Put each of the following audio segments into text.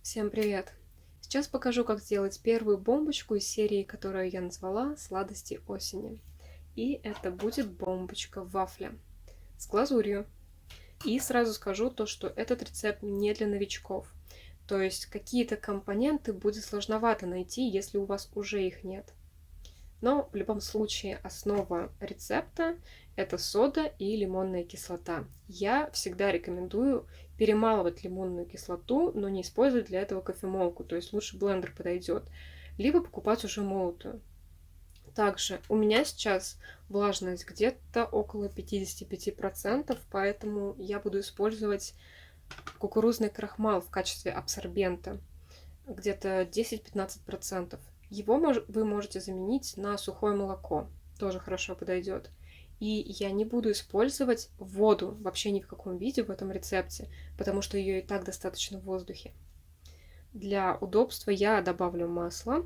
Всем привет! Сейчас покажу, как сделать первую бомбочку из серии, которую я назвала «Сладости осени». И это будет бомбочка вафля с глазурью. И сразу скажу то, что этот рецепт не для новичков. То есть какие-то компоненты будет сложновато найти, если у вас уже их нет. Но в любом случае основа рецепта – это сода и лимонная кислота. Я всегда рекомендую перемалывать лимонную кислоту, но не использовать для этого кофемолку, то есть лучше блендер подойдет, либо покупать уже молотую. Также у меня сейчас влажность где-то около 55%, поэтому я буду использовать кукурузный крахмал в качестве абсорбента, где-то 10-15%. Его вы можете заменить на сухое молоко, тоже хорошо подойдет. И я не буду использовать воду вообще ни в каком виде в этом рецепте, потому что ее и так достаточно в воздухе. Для удобства я добавлю масло.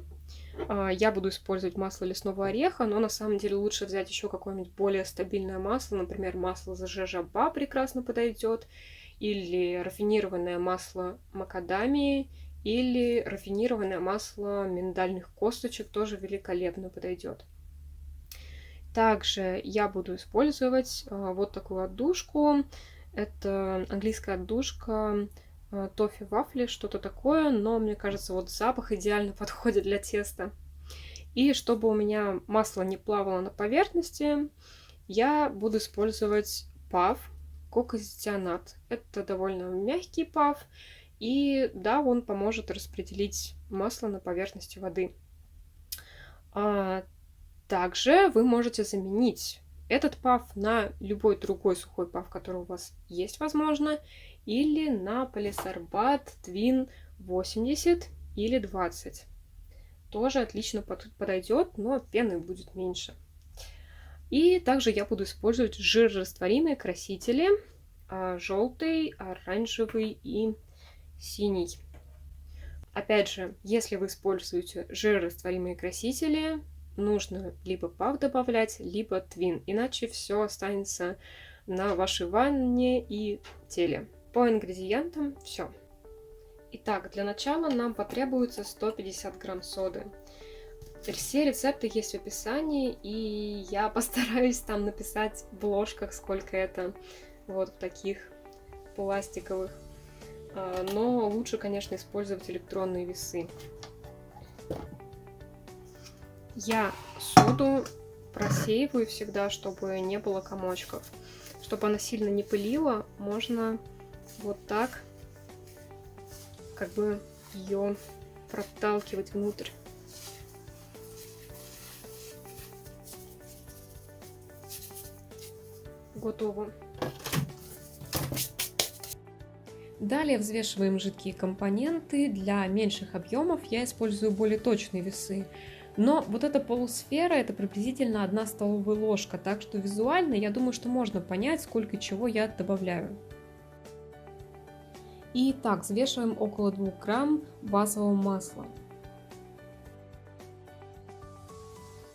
Я буду использовать масло лесного ореха, но на самом деле лучше взять еще какое-нибудь более стабильное масло. Например, масло жожоба прекрасно подойдет, или рафинированное масло макадамии, или рафинированное масло миндальных косточек тоже великолепно подойдет. Также я буду использовать вот такую отдушку. Это английская отдушка тоффи вафли, что-то такое, но мне кажется, вот запах идеально подходит для теста. И чтобы у меня масло не плавало на поверхности, я буду использовать пав кокосдианат. Это довольно мягкий пав, и да, он поможет распределить масло на поверхности воды. Также вы можете заменить этот пав на любой другой сухой пав, который у вас есть, возможно, или на полисорбат Twin 80 или 20. Тоже отлично подойдет, но пены будет меньше. И также я буду использовать жирорастворимые красители, желтый, оранжевый и синий. Опять же, если вы используете жирорастворимые красители, нужно либо пав добавлять, либо твин, иначе все останется на вашей ванне и теле. По ингредиентам все. Итак, для начала нам потребуется 150 грамм соды. Все рецепты есть в описании, и я постараюсь там написать в ложках, сколько это, вот в таких пластиковых. Но лучше, конечно, использовать электронные весы. Я соду просеиваю всегда, чтобы не было комочков. Чтобы она сильно не пылила, можно вот так как бы ее проталкивать внутрь. Готово. Далее взвешиваем жидкие компоненты. Для меньших объемов я использую более точные весы. Но вот эта полусфера — это приблизительно 1 столовая ложка, так что визуально я думаю, что можно понять, сколько чего я добавляю. Итак, взвешиваем около 2 грамм базового масла.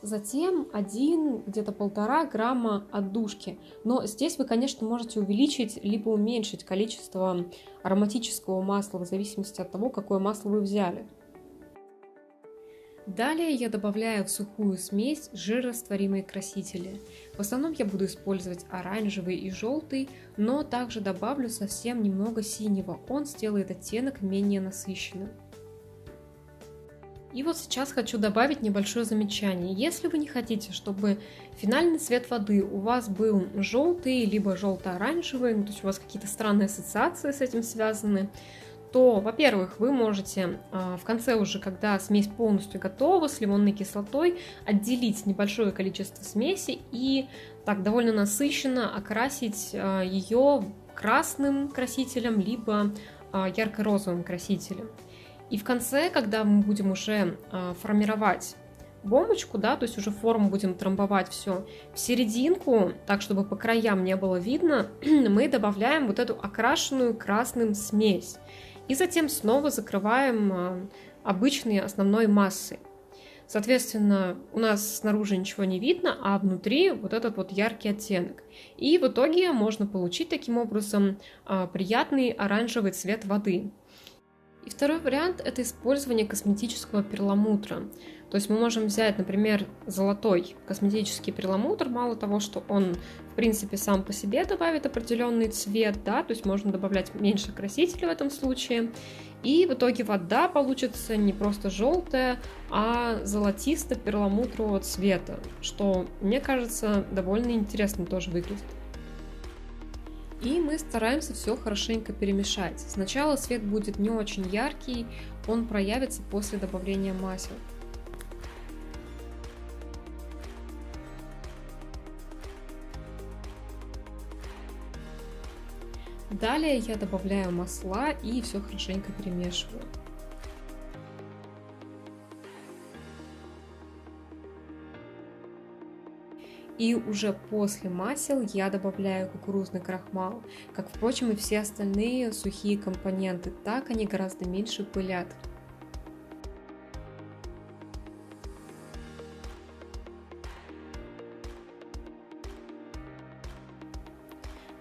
Затем где-то 1,5 грамма отдушки. Но здесь вы, конечно, можете увеличить либо уменьшить количество ароматического масла в зависимости от того, какое масло вы взяли. Далее я добавляю в сухую смесь жирорастворимые красители. В основном я буду использовать оранжевый и желтый, но также добавлю совсем немного синего. Он сделает оттенок менее насыщенным. И вот сейчас хочу добавить небольшое замечание. Если вы не хотите, чтобы финальный цвет воды у вас был желтый, либо желто-оранжевый, то есть у вас какие-то странные ассоциации с этим связаны, то, во-первых, вы можете в конце уже, когда смесь полностью готова, с лимонной кислотой, отделить небольшое количество смеси и так довольно насыщенно окрасить ее красным красителем, либо ярко-розовым красителем. И в конце, когда мы будем уже формировать бомбочку, да, то есть уже форму будем трамбовать все, в серединку, так чтобы по краям не было видно, мы добавляем вот эту окрашенную красным смесь. И затем снова закрываем обычной основной массой. Соответственно, у нас снаружи ничего не видно, а внутри вот этот вот яркий оттенок. И в итоге можно получить таким образом приятный оранжевый цвет воды. И второй вариант – это использование косметического перламутра. То есть мы можем взять, например, золотой косметический перламутр, мало того, что он, в принципе, сам по себе добавит определенный цвет, да, то есть можно добавлять меньше красителя в этом случае, и в итоге вода получится не просто желтая, а золотисто-перламутрового цвета, что, мне кажется, довольно интересно тоже выглядит. И мы стараемся все хорошенько перемешать. Сначала цвет будет не очень яркий, он проявится после добавления масел. Далее я добавляю масла и все хорошенько перемешиваю. И уже после масел я добавляю кукурузный крахмал, как, впрочем, и все остальные сухие компоненты, так они гораздо меньше пылят.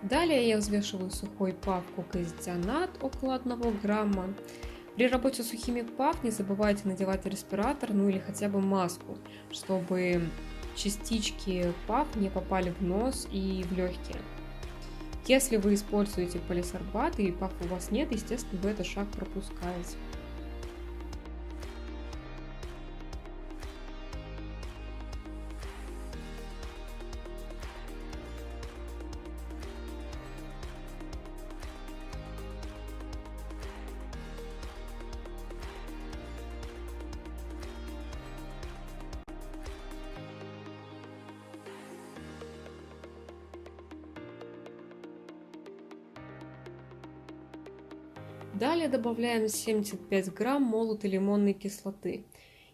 Далее я взвешиваю сухой пав кокоизодианат около 1 грамма. При работе с сухими пав не забывайте надевать респиратор, ну или хотя бы маску, чтобы частички пав не попали в нос и в легкие. Если вы используете полисорбат и пав у вас нет, естественно, вы этот шаг пропускаете. Далее добавляем 75 грамм молотой лимонной кислоты.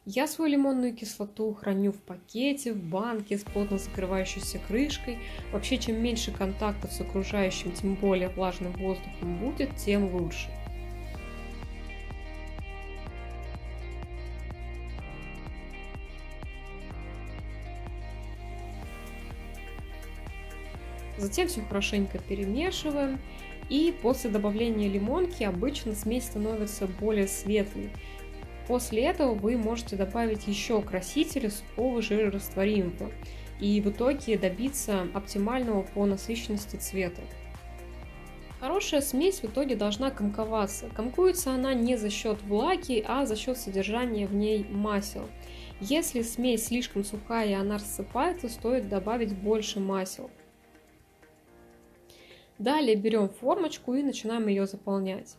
Я свою лимонную кислоту храню в пакете, в банке с плотно закрывающейся крышкой. Вообще, чем меньше контактов с окружающим, тем более влажным воздухом будет, тем лучше. Затем все хорошенько перемешиваем. И после добавления лимонки обычно смесь становится более светлой. После этого вы можете добавить еще красителя сухого жирорастворимого и в итоге добиться оптимального по насыщенности цвета. Хорошая смесь в итоге должна комковаться. Комкуется она не за счет влаги, а за счет содержания в ней масел. Если смесь слишком сухая и она рассыпается, стоит добавить больше масел. Далее берем формочку и начинаем ее заполнять.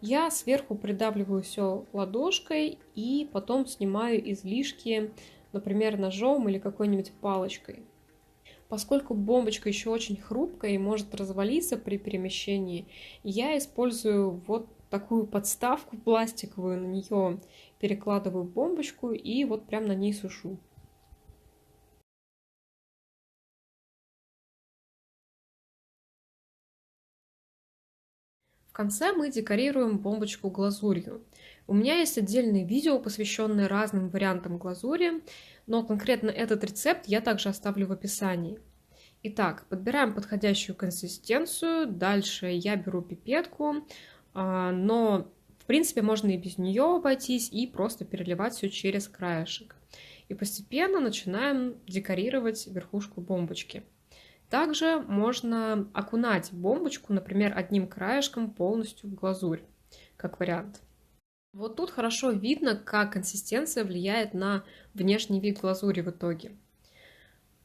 Я сверху придавливаю все ладошкой и потом снимаю излишки, например, ножом или какой-нибудь палочкой. Поскольку бомбочка еще очень хрупкая и может развалиться при перемещении, я использую вот такую подставку пластиковую, на нее перекладываю бомбочку и вот прям на ней сушу. В конце мы декорируем бомбочку глазурью. У меня есть отдельное видео, посвященное разным вариантам глазури, но конкретно этот рецепт я также оставлю в описании. Итак, подбираем подходящую консистенцию, дальше я беру пипетку, но в принципе можно и без нее обойтись и просто переливать все через краешек. И постепенно начинаем декорировать верхушку бомбочки. Также можно окунать бомбочку, например, одним краешком полностью в глазурь, как вариант. Вот тут хорошо видно, как консистенция влияет на внешний вид глазури в итоге.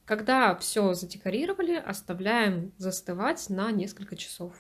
Когда все задекорировали, оставляем застывать на несколько часов.